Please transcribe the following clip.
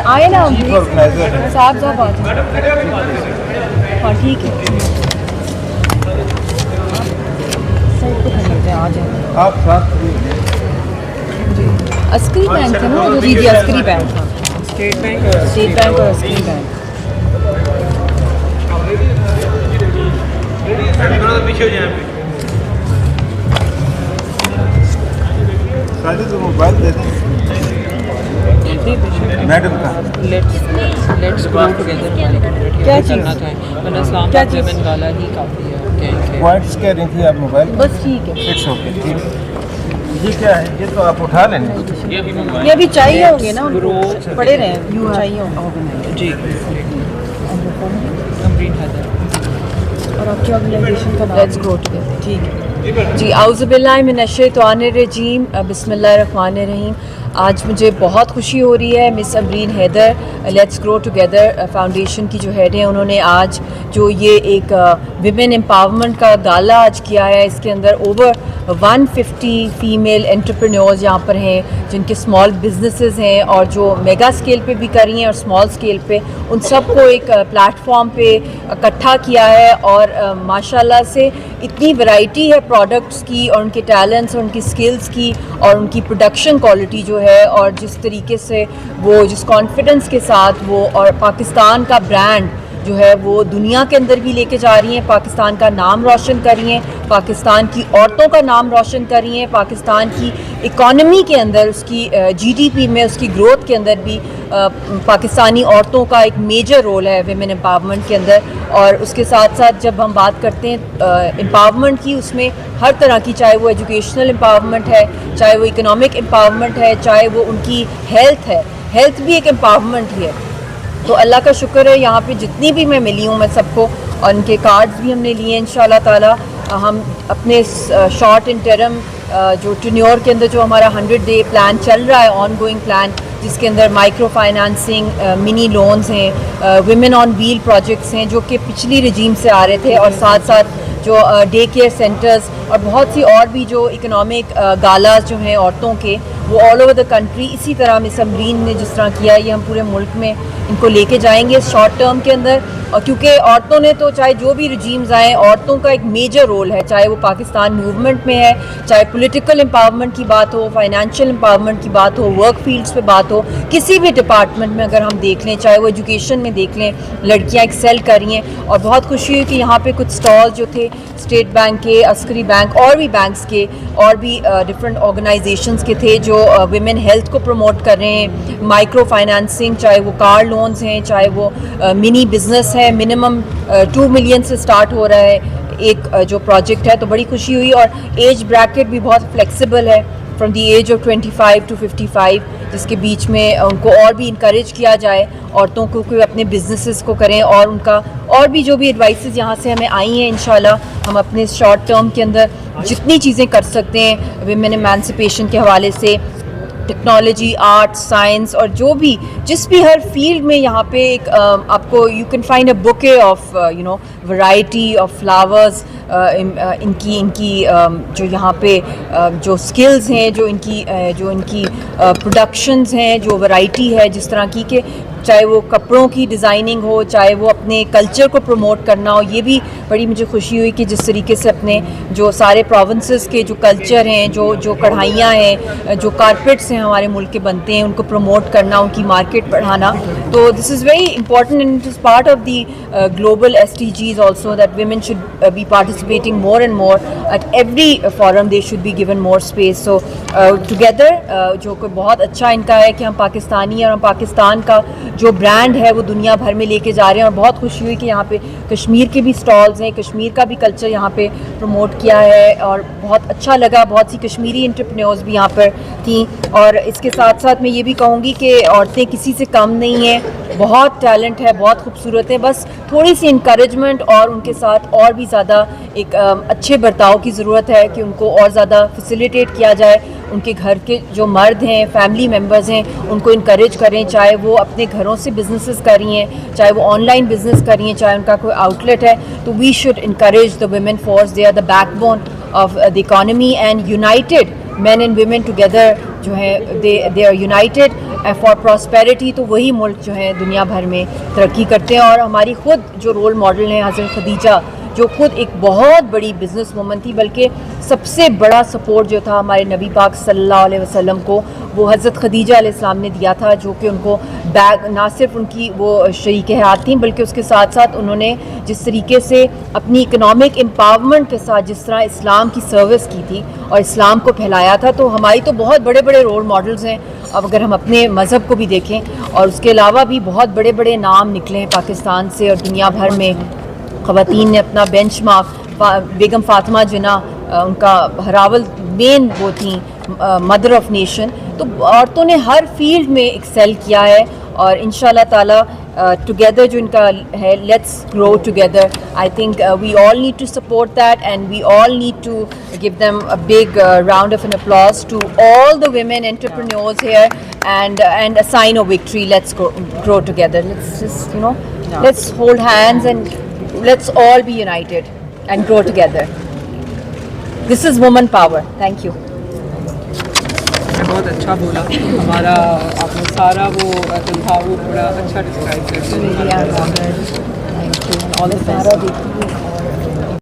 آئے نا صاحب صاحب ہاں ٹھیک ہے آپ ساتھ عسکری بینک ہے نا جی جی عسکری بینک اسٹیٹ بینک اور عسکری بینک ساجد کو موبائل دے دیں میڈم کا لیٹس گرو ٹوگیدر کیا چیز کیا چیز والا ہی کافی ہے پوائنٹس کہہ رہی تھی آپ موبائل بس ٹھیک ہے اٹس اوکے ٹھیک ہے یہ کیا ہے یہ تو آپ اٹھا لیں یہ ابھی چاہیے ہوں گے نا پڑے رہے ہیں چاہیے ہوں جی اور آپ کی آرگنائزیشن کا لیٹس گرو ٹوگیدر ٹھیک ہے جی اعوذ باللہ من الشیطان الرجیم بسم اللہ الرحمن الرحیم آج مجھے بہت خوشی ہو رہی ہے miss Amreen Haider let's grow together foundation کی جو ہیڈ ہیں انہوں نے آج جو یہ ایک ویمن امپاورمنٹ کا گالا آج کیا ہے اس کے اندر اوور 150 فیمیل انٹرپرینورز یہاں پر ہیں جن کے اسمال بزنسز ہیں اور جو میگا اسکیل پہ بھی کر رہی ہیں اور اسمال اسکیل پہ ان سب کو ایک پلیٹ فارم پہ اکٹھا کیا ہے اور ماشاءاللہ سے اتنی ورائٹی ہے پروڈکٹس کی اور ان کے ٹیلنٹس اور ان کی اسکلس کی اور ان کی پروڈکشن کوالٹی جو ہے اور جس طریقے سے وہ جس کانفیڈنس کے ساتھ وہ اور پاکستان کا برانڈ جو ہے وہ دنیا کے اندر بھی لے کے جا رہی ہیں پاکستان کا نام روشن کر رہی ہیں پاکستان کی عورتوں کا نام روشن کر رہی ہیں پاکستان کی اکانومی کے اندر اس کی جی ڈی پی میں اس کی گروتھ کے اندر بھی پاکستانی عورتوں کا ایک میجر رول ہے ویمن امپاورمنٹ کے اندر اور اس کے ساتھ ساتھ جب ہم بات کرتے ہیں امپاورمنٹ کی اس میں ہر طرح کی چاہے وہ ایجوکیشنل امپاورمنٹ ہے چاہے وہ اکنامک امپاورمنٹ ہے چاہے وہ ان کی ہیلتھ ہے ہیلتھ بھی ایک امپاورمنٹ ہی ہے تو اللہ کا شکر ہے یہاں پہ جتنی بھی میں ملی ہوں میں سب کو اور ان کے کارڈز بھی ہم نے لیے ہیں انشاءاللہ تعالی ہم اپنے شارٹ انٹرم جو ٹینیور کے اندر جو ہمارا 100 ڈے پلان چل رہا ہے آن گوئنگ پلان جس کے اندر مائکرو فائنانسنگ منی لونز ہیں ویمن آن ویل پروجیکٹس ہیں جو کہ پچھلی رجیم سے آ رہے تھے اور ساتھ ساتھ جو ڈے کیئر سینٹرز اور بہت سی اور بھی جو اکنامک گالاز جو ہیں عورتوں کے وہ آل اوور دا کنٹری اسی طرح مس امرین نے جس طرح کیا ہے یہ ہم پورے ملک میں ان کو لے کے جائیں گے شارٹ ٹرم کے اندر اور کیونکہ عورتوں نے تو چاہے جو بھی رجیمز آئیں عورتوں کا ایک میجر رول ہے چاہے وہ پاکستان موومنٹ میں ہے چاہے پولیٹیکل امپاورمنٹ کی بات ہو فائنینشیل امپاورمنٹ کی بات ہو ورک فیلڈس پہ بات ہو کسی بھی ڈپارٹمنٹ میں اگر ہم دیکھ لیں چاہے وہ ایجوکیشن میں دیکھ لیں لڑکیاں ایکسیل کر رہی ہیں اور بہت خوشی ہوئی کہ یہاں پہ کچھ اسٹال جو تھے اسٹیٹ بینک کے عسکری بینک اور بھی بینکس کے اور بھی ڈفرینٹ آرگنائزیشنس کے تھے جو ویمن ہیلتھ کو پروموٹ کر رہے ہیں مائکرو فائنانسنگ چاہے وہ کار لونز ہیں چاہے وہ منی بزنس ہے منیمم 2 ملین سے سٹارٹ ہو رہا ہے ایک جو پروجیکٹ ہے تو بڑی خوشی ہوئی اور ایج بریکٹ بھی بہت فلیکسیبل ہے from the age of 25 to 55 جس کے بیچ میں ان کو اور بھی انکریج کیا جائے عورتوں کو کہ اپنے بزنسز کو کریں اور ان کا اور بھی جو بھی ایڈوائسز یہاں سے ہمیں آئی ہیں انشاءاللہ ہم اپنے شارٹ ٹرم کے اندر جتنی چیزیں کر سکتے ہیں ویمن ایمانسپیشن کے حوالے سے ٹیکنالوجی آرٹ سائنس اور جو بھی جس بھی ہر فیلڈ میں یہاں پہ ایک آپ کو you can find a bouquet of variety of flowers ان کی جو یہاں پہ جو سکلز ہیں جو ان کی پروڈکشنز ہیں جو ورائٹی ہے جس طرح کی کہ چاہے وہ کپڑوں کی ڈیزائننگ ہو چاہے وہ اپنے کلچر کو پروموٹ کرنا ہو یہ بھی بڑی مجھے خوشی ہوئی کہ جس طریقے سے اپنے جو سارے پروونسز کے جو کلچر ہیں جو کڑھائیاں ہیں جو کارپیٹس ہیں ہمارے ملک کے بنتے ہیں ان کو پروموٹ کرنا ان کی مارکیٹ بڑھانا تو this is very important and it is part of the global SDGs also that women should be participate participating more and more at every forum. They should be given more space. So together جو کہ بہت اچھا ان کا ہے کہ ہم پاکستانی اور ہم پاکستان کا جو برانڈ ہے وہ دنیا بھر میں لے کے جا رہے ہیں. اور بہت خوشی ہوئی کہ یہاں پہ کشمیر کے بھی اسٹالز ہیں, کشمیر کا بھی کلچر یہاں پہ پروموٹ کیا ہے اور بہت اچھا لگا. بہت سی کشمیری انٹرپرینورز بھی یہاں پر تھیں. اور اس کے ساتھ ساتھ میں یہ بھی کہوں گی کہ عورتیں کسی سے کم نہیں ہیں, بہت ٹیلنٹ ہے, بہت خوبصورت ہیں. بس تھوڑی سی انکریجمنٹ اور ان کے ساتھ اور بھی زیادہ ایک اچھے برتاؤ کی ضرورت ہے کہ ان کو اور زیادہ فیسیلیٹیٹ کیا جائے. ان کے گھر کے جو مرد ہیں, فیملی ممبرز ہیں, ان کو انکریج کریں, چاہے وہ اپنے گھروں سے بزنسز کر رہی ہیں, چاہے وہ آن لائن بزنس کر رہی ہیں, چاہے ان کا کوئی آؤٹ لیٹ ہے. تو we should encourage the women force. They are the backbone of the economy and united men and women together جو ہے they are united for prosperity. تو وہی ملک جو ہے دنیا بھر میں ترقی کرتے ہیں. اور ہماری خود جو رول ماڈل ہیں حضرت خدیجہ, جو خود ایک بہت بڑی بزنس وومن تھی, بلکہ سب سے بڑا سپورٹ جو تھا ہمارے نبی پاک صلی اللہ علیہ وسلم کو وہ حضرت خدیجہ علیہ السلام نے دیا تھا, جو کہ ان کو نہ صرف ان کی وہ شریک حیات تھیں بلکہ اس کے ساتھ ساتھ انہوں نے جس طریقے سے اپنی اکنامک امپاورمنٹ کے ساتھ جس طرح اسلام کی سروس کی تھی اور اسلام کو پھیلایا تھا. تو ہماری تو بہت بڑے بڑے رول ماڈلز ہیں. اب اگر ہم اپنے مذہب کو بھی دیکھیں, اور اس کے علاوہ بھی بہت بڑے بڑے نام نکلے ہیں پاکستان سے اور دنیا بھر میں. خواتین نے اپنا بینچ مارک, بیگم فاطمہ جناح ان کا ہراول مین وہ تھیں, مدر آف نیشن. تو عورتوں نے ہر فیلڈ میں ایکسیل کیا ہے. اور ان شاء اللہ تعالیٰ ٹوگیدر جو ان کا ہے, let's grow together. I think we all need to support that and we all need to give them a big round of an applause to all the women entrepreneurs here and a sign of victory. Let's grow together. Let's just, let's hold hands and let's all be united and grow together. This is woman power. Thank you. بہت اچھا بولا. ہمارا آپ نے سارا وہ جو تھا وہ بڑا اچھا ڈسکرائب کرتے ہیں. Thank you. All the best.